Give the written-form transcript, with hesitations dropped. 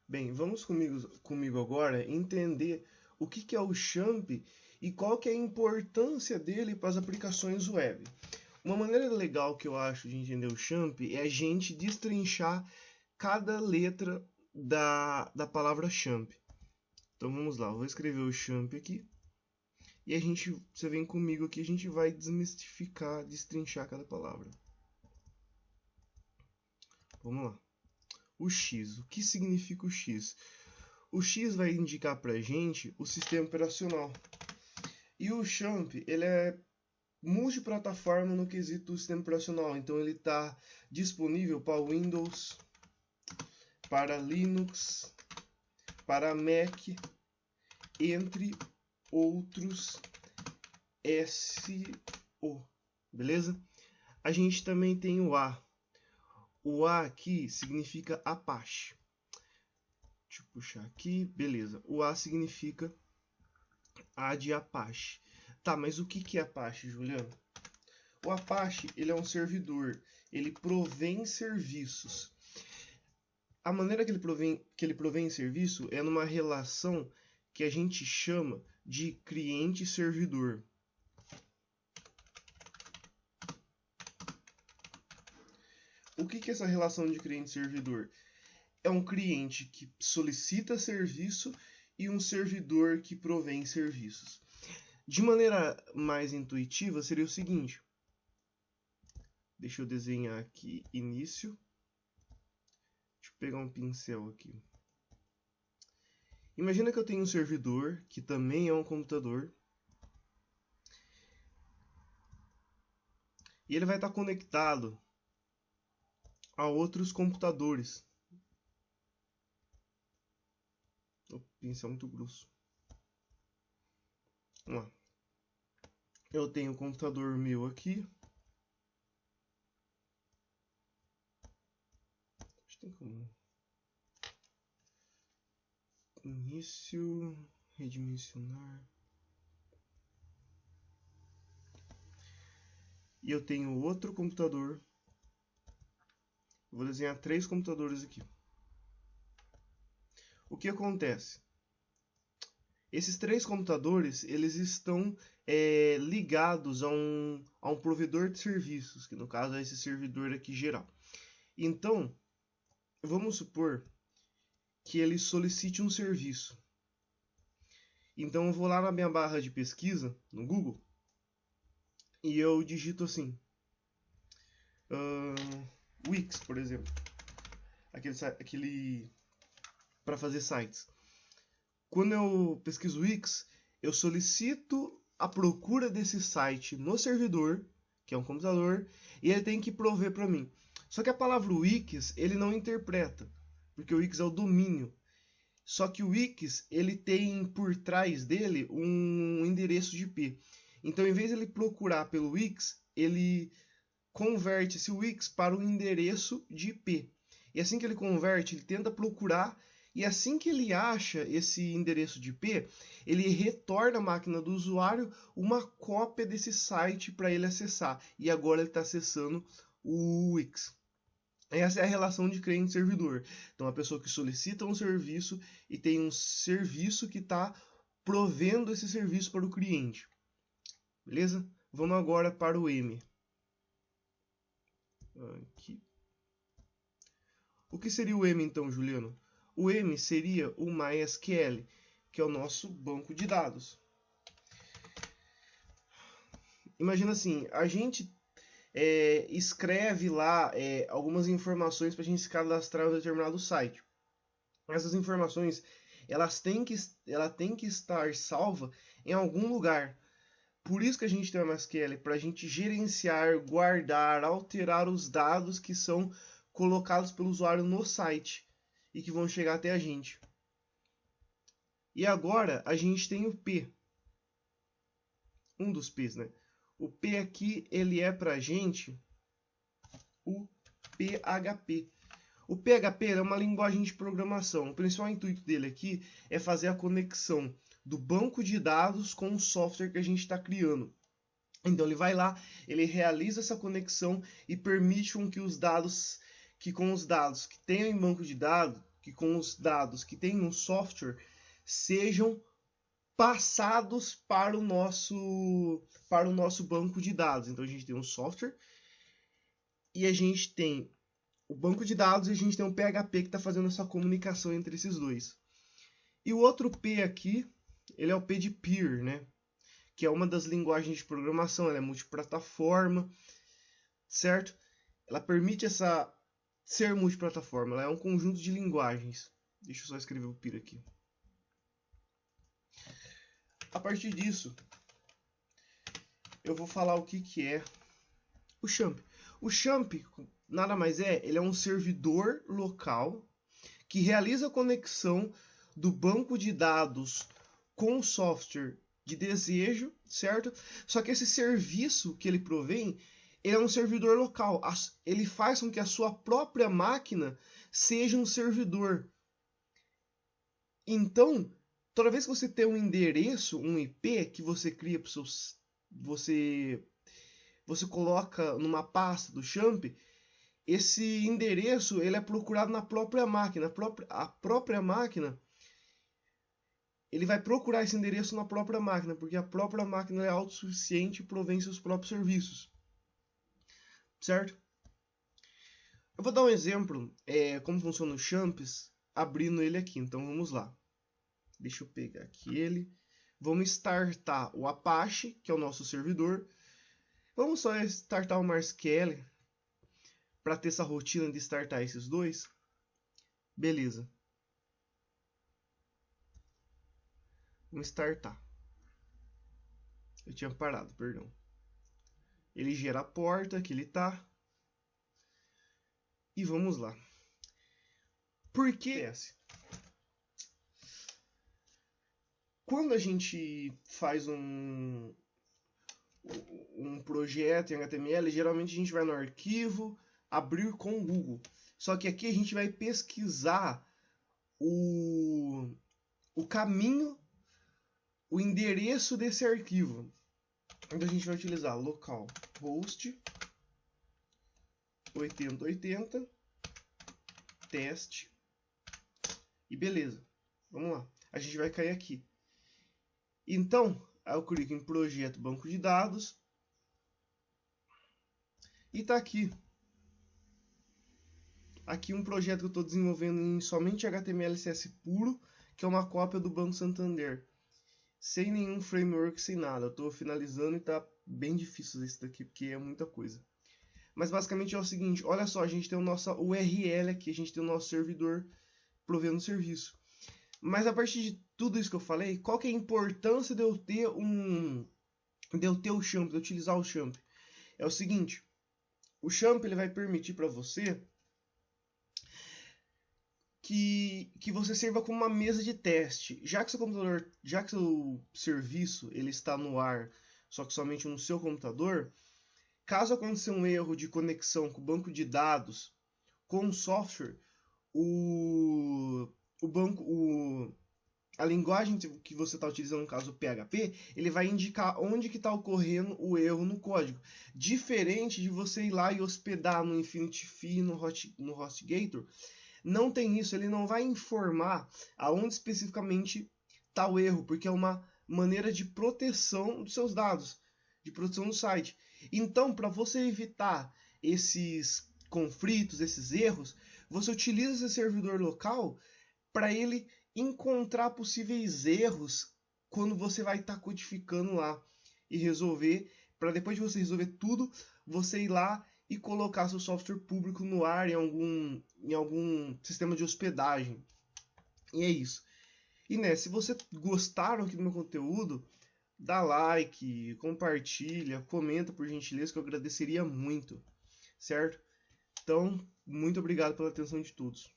Bem, vamos comigo agora entender o que é o XAMPP e qual que é a importância dele para as aplicações web. Uma maneira legal que eu acho de entender o XAMPP é a gente destrinchar cada letra da palavra XAMPP. Então vamos lá, eu vou escrever o XAMPP aqui e você vem comigo aqui, a gente vai desmistificar, destrinchar cada palavra. Vamos lá. O X, o que significa o X? O X vai indicar para a gente o sistema operacional. E o XAMPP, ele é multiplataforma no quesito do sistema operacional. Então ele está disponível para Windows, para Linux, para Mac, entre outros SO. Beleza? A gente também tem o A. O A aqui significa Apache. Deixa eu puxar aqui, beleza. O A significa A de Apache. Tá, mas o que é Apache, Juliano? O Apache, ele é um servidor, ele provém serviços. A maneira que ele provém serviço é numa relação que a gente chama de cliente-servidor. O que é essa relação de cliente-servidor? É um cliente que solicita serviço e um servidor que provém serviços. De maneira mais intuitiva, seria o seguinte. Deixa eu desenhar aqui início. Deixa eu pegar um pincel aqui. Imagina que eu tenho um servidor, que também é um computador. E ele vai estar conectado a outros computadores. O pincel é muito grosso. Vamos lá. Eu tenho um computador meu aqui. Acho que tem como. Início. Redimensionar. E eu tenho outro computador. Vou desenhar 3 computadores aqui. O que acontece? Esses 3 computadores, eles estão ligados a um provedor de serviços, que no caso é esse servidor aqui geral. Então, vamos supor que ele solicite um serviço. Então eu vou lá na minha barra de pesquisa, no Google, e eu digito assim, Wix, por exemplo, aquele para fazer sites. Quando eu pesquiso Wix, eu solicito a procura desse site no servidor, que é um computador, e ele tem que prover para mim. Só que a palavra Wix, ele não interpreta, porque o Wix é o domínio. Só que o Wix, ele tem por trás dele um endereço de IP. Então, em vez de ele procurar pelo Wix, ele converte esse Wix para um endereço de IP. E assim que ele converte, ele tenta procurar, e assim que ele acha esse endereço de IP, ele retorna à máquina do usuário uma cópia desse site para ele acessar. E agora ele está acessando o Wix. Essa é a relação de cliente-servidor. Então, a pessoa que solicita um serviço e tem um serviço que está provendo esse serviço para o cliente. Beleza? Vamos agora para o M. Aqui. O que seria o M então, Juliano? O M seria o MySQL, que é o nosso banco de dados. Imagina assim, a gente escreve lá algumas informações para a gente se cadastrar em um determinado site. Essas informações ela tem que estar salva em algum lugar. Por isso que a gente tem o MySQL, para a gente gerenciar, guardar, alterar os dados que são colocados pelo usuário no site e que vão chegar até a gente. E agora a gente tem o P. Um dos P's, né? O P aqui, ele é pra gente o PHP. O PHP é uma linguagem de programação. O principal intuito dele aqui é fazer a conexão do banco de dados com o software que a gente está criando. Então ele vai lá, ele realiza essa conexão e permite com os dados que tenham em banco de dados, que com os dados que tem no software sejam passados para o nosso banco de dados. Então a gente tem um software e a gente tem o banco de dados e a gente tem um PHP que está fazendo essa comunicação entre esses dois. E o outro P aqui, ele é o P de Peer, né? Que é uma das linguagens de programação, ela é multiplataforma, certo? Ela permite ser multiplataforma, ela é um conjunto de linguagens. Deixa eu só escrever o Peer aqui. A partir disso, eu vou falar o que é o XAMPP. O XAMPP nada mais é, ele é um servidor local que realiza a conexão do banco de dados com o software de desejo, certo? Só que esse serviço que ele provém, ele é um servidor local. Ele faz com que a sua própria máquina seja um servidor. Então, toda vez que você tem um endereço, um IP que você cria para você coloca numa pasta do XAMPP, esse endereço ele é procurado na própria máquina. A própria máquina, ele vai procurar esse endereço na própria máquina, porque a própria máquina é autossuficiente e provém seus próprios serviços. Certo? Eu vou dar um exemplo, como funciona o XAMPP, abrindo ele aqui. Então vamos lá. Deixa eu pegar aqui ele. Vamos startar o Apache, que é o nosso servidor. Vamos só startar o MySQL para ter essa rotina de startar esses dois. Beleza. Vamos startar. Eu tinha parado, perdão. Ele gera a porta que ele tá. E vamos lá. Por que? Quando a gente faz um projeto em HTML, geralmente a gente vai no arquivo, abrir com o Google. Só que aqui a gente vai pesquisar o caminho, o endereço desse arquivo. Então a gente vai utilizar localhost 8080 teste e beleza. Vamos lá. A gente vai cair aqui. Então, eu clico em projeto banco de dados e está aqui. Aqui um projeto que eu estou desenvolvendo em somente HTML e CSS puro, que é uma cópia do Banco Santander. Sem nenhum framework, sem nada. Eu estou finalizando e está bem difícil isso daqui, porque é muita coisa. Mas basicamente é o seguinte, olha só, a gente tem a nossa URL aqui, a gente tem o nosso servidor provendo serviço. Mas a partir de tudo isso que eu falei, qual que é a importância de eu ter o XAMPP, de utilizar o XAMPP? É o seguinte, o XAMPP ele vai permitir para você que você sirva como uma mesa de teste. Já que seu serviço ele está no ar, só que somente no seu computador, caso aconteça um erro de conexão com o banco de dados, com o software, a linguagem que você está utilizando, no caso o PHP, ele vai indicar onde que está ocorrendo o erro no código. Diferente de você ir lá e hospedar no Infinity-FI, no HostGator, não tem isso, ele não vai informar aonde especificamente está o erro, porque é uma maneira de proteção dos seus dados, de proteção do site. Então, para você evitar esses conflitos, esses erros, você utiliza esse servidor local para ele encontrar possíveis erros quando você vai estar codificando lá e resolver, para depois de você resolver tudo, você ir lá e colocar seu software público no ar em algum sistema de hospedagem. E é isso. E né, se você gostaram aqui do meu conteúdo, dá like, compartilha, comenta por gentileza, que eu agradeceria muito, certo? Então, muito obrigado pela atenção de todos.